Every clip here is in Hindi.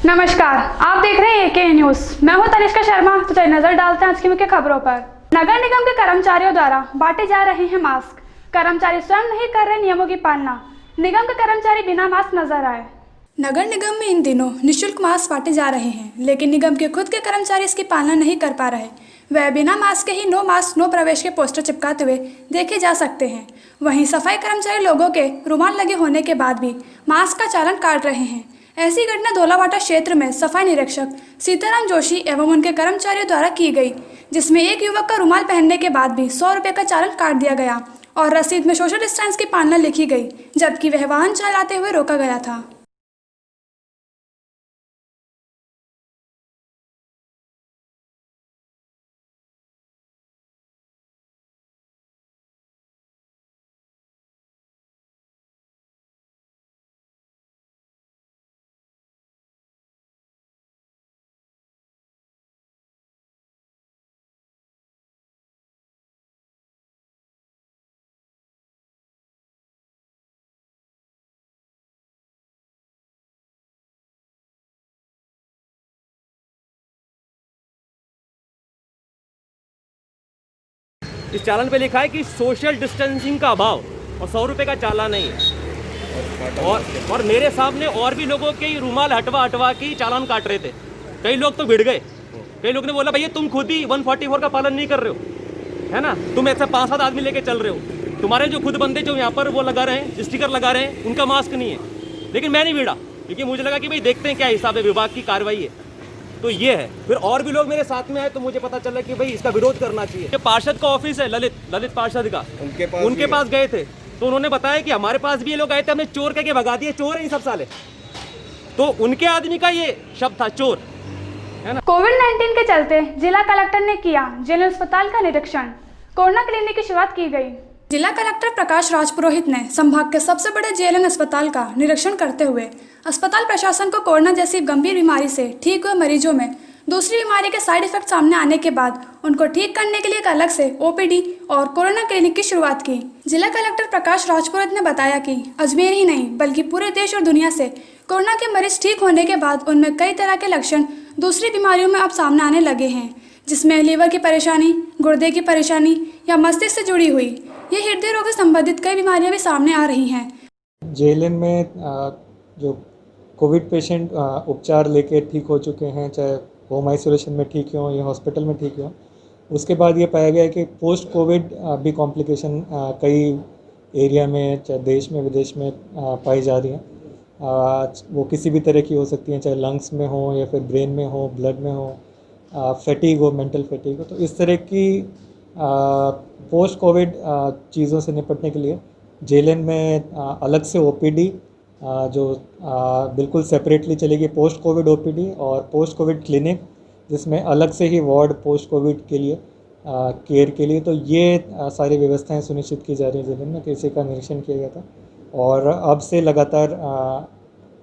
नमस्कार, आप देख रहे हैं एके न्यूज। मैं हूं तनिष्का शर्मा। तो चलिए नजर डालते हैं आज की मुख्य खबरों पर। नगर निगम के कर्मचारियों द्वारा बांटे जा रहे हैं मास्क। कर्मचारी स्वयं नहीं कर रहे नियमों की पालना। निगम के कर्मचारी बिना मास्क नजर आए। नगर निगम में इन दिनों निःशुल्क मास्क बांटे जा रहे हैं, लेकिन निगम के खुद के कर्मचारी इसकी पालना नहीं कर पा रहे। वह बिना मास्क के ही नो मास्क नो प्रवेश के पोस्टर चिपकाते हुए देखे जा सकते हैं। वहीं सफाई कर्मचारी लोगों के रुमाल लगे होने के बाद भी मास्क का चालान काट रहे हैं। ऐसी घटना धोलावाटा क्षेत्र में सफाई निरीक्षक सीताराम जोशी एवं उनके कर्मचारियों द्वारा की गई, जिसमें एक युवक का रुमाल पहनने के बाद भी 100 रुपये का चालान काट दिया गया और रसीद में सोशल डिस्टेंस की पालना लिखी गई, जबकि वह वाहन चलाते हुए रोका गया था। इस चालान पे लिखा है कि सोशल डिस्टेंसिंग का अभाव और 100 रुपये का चालान नहीं है। और मेरे सामने और भी लोगों के रुमाल हटवा के चालान काट रहे थे। कई लोग तो भिड़ गए। कई लोग ने बोला भैया तुम खुद ही 144 का पालन नहीं कर रहे हो, है ना, तुम ऐसे 5-7 आदमी लेके चल रहे हो। तुम्हारे जो खुद बंदे जो यहाँ पर वो लगा रहे हैं, स्टिकर लगा रहे हैं, उनका मास्क नहीं है। लेकिन मैं नहीं भिड़ा, क्योंकि मुझे लगा कि भाई देखते हैं क्या हिसाब है, विभाग की कार्रवाई है। तो ये है। फिर और भी लोग मेरे साथ में आए तो मुझे पता चला कि भाई इसका विरोध करना चाहिए। ये पार्षद का ऑफिस है, ललित पार्षद का, उनके पास गए थे तो उन्होंने बताया कि हमारे पास भी ये लोग आए थे, हमने चोर कह के भगा दिए। चोर है ये सब साले। तो उनके आदमी का ये शब्द था, चोर, है ना। कोविड-19 के चलते जिला कलेक्टर ने किया जनरल अस्पताल का निरीक्षण। कोरोना क्लिनिक की शुरुआत की गई। जिला कलेक्टर प्रकाश राजपुरोहित ने संभाग के सबसे बड़े जेएलएन अस्पताल का निरीक्षण करते हुए अस्पताल प्रशासन को कोरोना जैसी गंभीर बीमारी से ठीक हुए मरीजों में दूसरी बीमारी के साइड इफेक्ट सामने आने के बाद उनको ठीक करने के लिए एक अलग से ओपीडी और कोरोना क्लिनिक की शुरुआत की। जिला कलेक्टर प्रकाश राजपुरोहित ने बताया कि अजमेर ही नहीं बल्कि पूरे देश और दुनिया से कोरोना के मरीज ठीक होने के बाद उनमें कई तरह के लक्षण दूसरी बीमारियों में अब सामने आने लगे हैं, जिसमें लीवर की परेशानी, गुर्दे की परेशानी या मस्तिष्क से जुड़ी हुई ये हृदय रोग से संबंधित कई बीमारियां भी सामने आ रही हैं। जेएलएन में जो कोविड पेशेंट उपचार लेके ठीक हो चुके हैं, चाहे होम आइसोलेशन में ठीक हों या हॉस्पिटल में ठीक हों, उसके बाद ये पाया गया है कि पोस्ट कोविड भी कॉम्प्लिकेशन कई एरिया में, चाहे देश में विदेश में पाई जा रही हैं। वो किसी भी तरह की हो सकती हैं, चाहे लंग्स में हो या फिर ब्रेन में हो, ब्लड में हो, फैटीग हो, मेंटल फैटीग हो। तो इस तरह की पोस्ट कोविड चीज़ों से निपटने के लिए जेएलएन में अलग से ओपीडी जो बिल्कुल सेपरेटली चलेगी, पोस्ट कोविड ओपीडी और पोस्ट कोविड क्लिनिक, जिसमें अलग से ही वार्ड पोस्ट कोविड के लिए केयर के लिए। तो ये सारी व्यवस्थाएं सुनिश्चित की जा रही है जेएलएन में। तो इसी का निरीक्षण किया गया था और अब से लगातार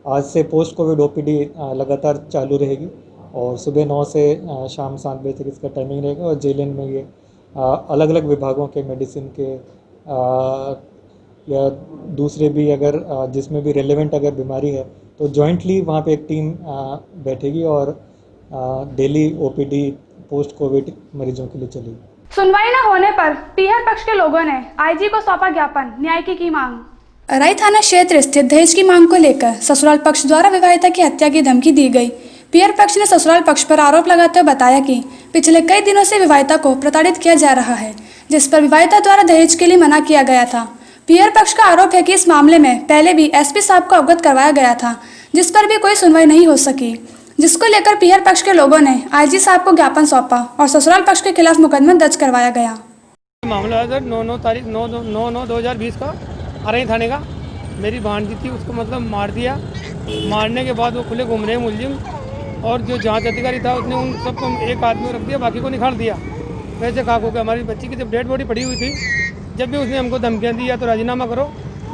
आज से पोस्ट कोविड ओपीडी लगातार चालू रहेगी और सुबह 9 से शाम 7 बजे तक इसका टाइमिंग रहेगा। और जेएलएन में ये अलग अलग विभागों के मेडिसिन के या दूसरे भी अगर जिसमें भी रेलेवेंट अगर बीमारी है तो जॉइंटली वहाँ पे एक टीम बैठेगी और डेली ओपीडी पोस्ट कोविड मरीजों के लिए चलेगी। सुनवाई न होने पर पीहर पक्ष के लोगों ने आईजी को सौंपा ज्ञापन, न्याय की मांग। अराई थाना क्षेत्र स्थित दहेज की मांग को लेकर ससुराल पक्ष द्वारा विवाहिता की हत्या की धमकी दी गई। पीहर पक्ष ने ससुराल पक्ष पर आरोप लगाते हुए बताया कि पिछले कई दिनों से विवाहिता को प्रताड़ित किया जा रहा है, जिस पर विवाहिता द्वारा दहेज के लिए मना किया गया था। पीहर पक्ष का आरोप है कि इस मामले में पहले भी एसपी साहब को अवगत करवाया गया था, जिस पर भी कोई सुनवाई नहीं हो सकी, जिसको लेकर पीहर पक्ष के लोगों ने आईजी साहब को ज्ञापन सौंपा और ससुराल पक्ष के खिलाफ मुकदमा दर्ज करवाया गया। मामला है सर 9/9/2020 का अराई थाने का। मेरी भांजी थी, उसको मतलब मार दिया। मारने के बाद वो खुले घूम रहे मुलजिम और जो जांच अधिकारी था उसने उन सबको एक आदमी रख दिया, बाकी को निकाल दिया। वैसे खाक हो गया। हमारी बच्ची की जब डेड बॉडी पड़ी हुई थी, जब भी उसने हमको धमकियाँ दी या तो राजीनामा करो,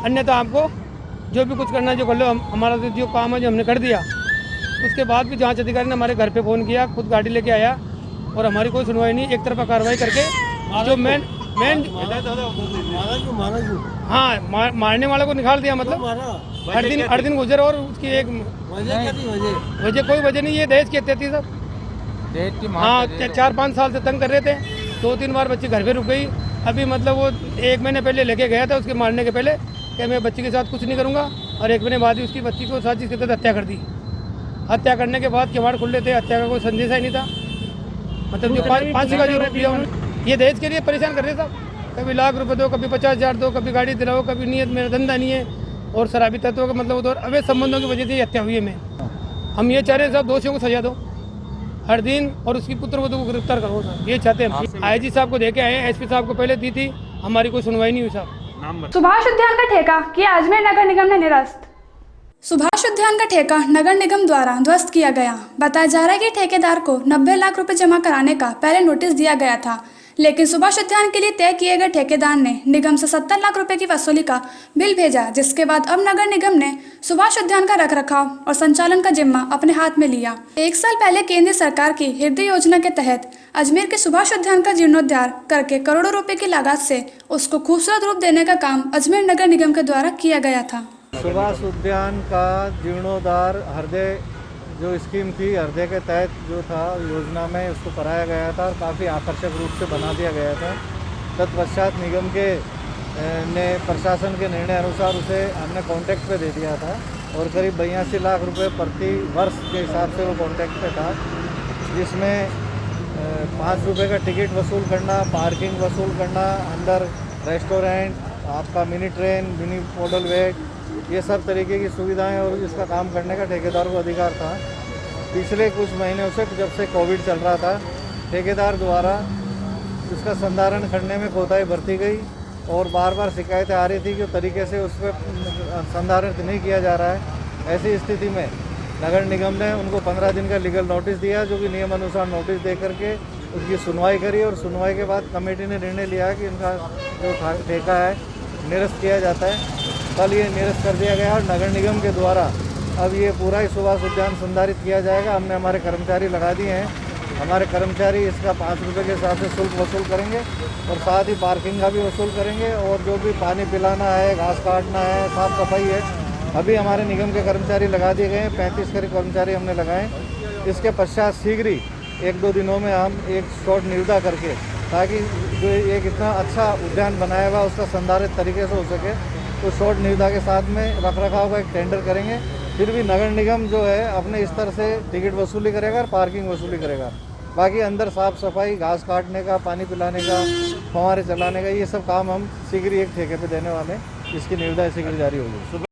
अन्यथा आपको जो भी कुछ करना है जो कर लो, हमारा जो काम है जो हमने कर दिया। उसके बाद भी जांच अधिकारी ने हमारे घर पे फ़ोन किया, खुद गाड़ी लेके आया और हमारी कोई सुनवाई नहीं। एक तरफा कार्रवाई करके जो मेन हाँ मारने वाले को निकाल दिया। मतलब 8 दिन गुजर और उसकी एक वजह क्या थी? वजह कोई वजह नहीं, ये दहेज कहते थे सब। डेट की मांग हाँ, कर रहे थे। 4-5 साल से तंग कर रहे थे। 2-3 बार बच्ची घर पे रुक गई। अभी मतलब वो 1 महीने पहले लेके गया था उसके मारने के पहले कि मैं बच्ची के साथ कुछ नहीं करूँगा, और 1 महीने बाद ही उसकी बच्ची को साजिश के तहत हत्या कर दी। हत्या करने के बाद किवाड़ खुले थे, हत्या का कोई संदेशा ही नहीं था। मतलब जो फांसी का जो रूप लिया उन्होंने, ये दहेज के लिए परेशान कर रहे सब। कभी लाख रुपए दो, कभी 50,000 दो, कभी गाड़ी दिलाओ, कभी नियत मेरा धंधा नहीं है, और शराबी तत्वों का मतलब तो अवैध संबंधों की वजह से ये हत्या हुई है। मैं हम ये चाह रहे हैं सब दोषियों को सजा दो हर दिन, और उसकी पुत्रवधू को गिरफ्तार करो सर, ये चाहते हैं हम। IG साहब को देके आए, SP साहब को पहले दी थी, हमारी कोई सुनवाई नहीं हुई साहब। सुभाष उद्यान का ठेका किया अजमेर नगर निगम ने निरस्त। सुभाष उद्यान का ठेका नगर निगम द्वारा ध्वस्त किया गया। बताया जा रहा है कि ठेकेदार को 90 लाख रुपए जमा कराने का पहले नोटिस दिया गया था, लेकिन सुभाष उद्यान के लिए तय किए गए ठेकेदार ने निगम से 70 लाख रुपए की वसूली का बिल भेजा, जिसके बाद अब नगर निगम ने सुभाष उद्यान का रखरखाव और संचालन का जिम्मा अपने हाथ में लिया। 1 साल पहले केंद्र सरकार की हृदय योजना के तहत अजमेर के सुभाष उद्यान का जीर्णोद्धार करके करोड़ों रुपए की लागत से उसको खूबसूरत रूप देने का काम अजमेर नगर निगम के द्वारा किया गया था। सुभाष उद्यान का जीर्णोद्धार हृदय जो स्कीम थी, हृदय के तहत जो था योजना में उसको कराया गया था और काफ़ी आकर्षक रूप से बना दिया गया था। तत्पश्चात निगम के ने प्रशासन के निर्णय अनुसार उसे हमने कॉन्ट्रैक्ट पे दे दिया था, और करीब 82 लाख रुपए प्रति वर्ष के हिसाब से वो कॉन्ट्रैक्ट पे था, जिसमें 5 रुपये का टिकट वसूल करना, पार्किंग वसूल करना, अंदर रेस्टोरेंट, आपका मिनी ट्रेन, मिनी मॉडल वेट, ये सब तरीके की सुविधाएं और इसका काम करने का ठेकेदार को अधिकार था। पिछले कुछ महीनों से, जब से कोविड चल रहा था, ठेकेदार द्वारा उसका संधारण करने में कोताही बरती गई, और बार बार शिकायतें आ रही थी कि तरीके से उस पर संधारण नहीं किया जा रहा है। ऐसी स्थिति में नगर निगम ने उनको 15 दिन का लीगल नोटिस दिया, जो कि नियम अनुसार नोटिस दे करके उसकी सुनवाई करी, और सुनवाई के बाद कमेटी ने निर्णय लिया कि इनका जो ठेका है निरस्त किया जाता है। कल ये निरस्त कर दिया गया, और नगर निगम के द्वारा अब ये पूरा ही सुभाष उद्यान संधारित किया जाएगा। हमने हमारे कर्मचारी लगा दिए हैं, हमारे कर्मचारी इसका 5 रुपये के हिसाब से शुल्क वसूल करेंगे, और साथ ही पार्किंग का भी वसूल करेंगे, और जो भी पानी पिलाना है, घास काटना है, साफ सफाई है, अभी हमारे निगम के कर्मचारी लगा दिए गए हैं। 35 करीब कर्मचारी हमने लगाए। इसके पश्चात शीघ्र ही 1-2 दिनों में हम एक शॉर्ट निविदा करके, ताकि जो एक इतना अच्छा उद्यान बनाया हुआ उसका संधारित तरीके से हो सके, तो शॉर्ट निविदा के साथ में रखरखाव का एक टेंडर करेंगे। फिर भी नगर निगम जो है अपने स्तर से टिकट वसूली करेगा और पार्किंग वसूली करेगा। बाकी अंदर साफ़ सफाई, घास काटने का, पानी पिलाने का, फव्वारे चलाने का, ये सब काम हम शीघ्र ही एक ठेके पे देने वाले हैं। इसकी निविदा शीघ्र जारी होगी।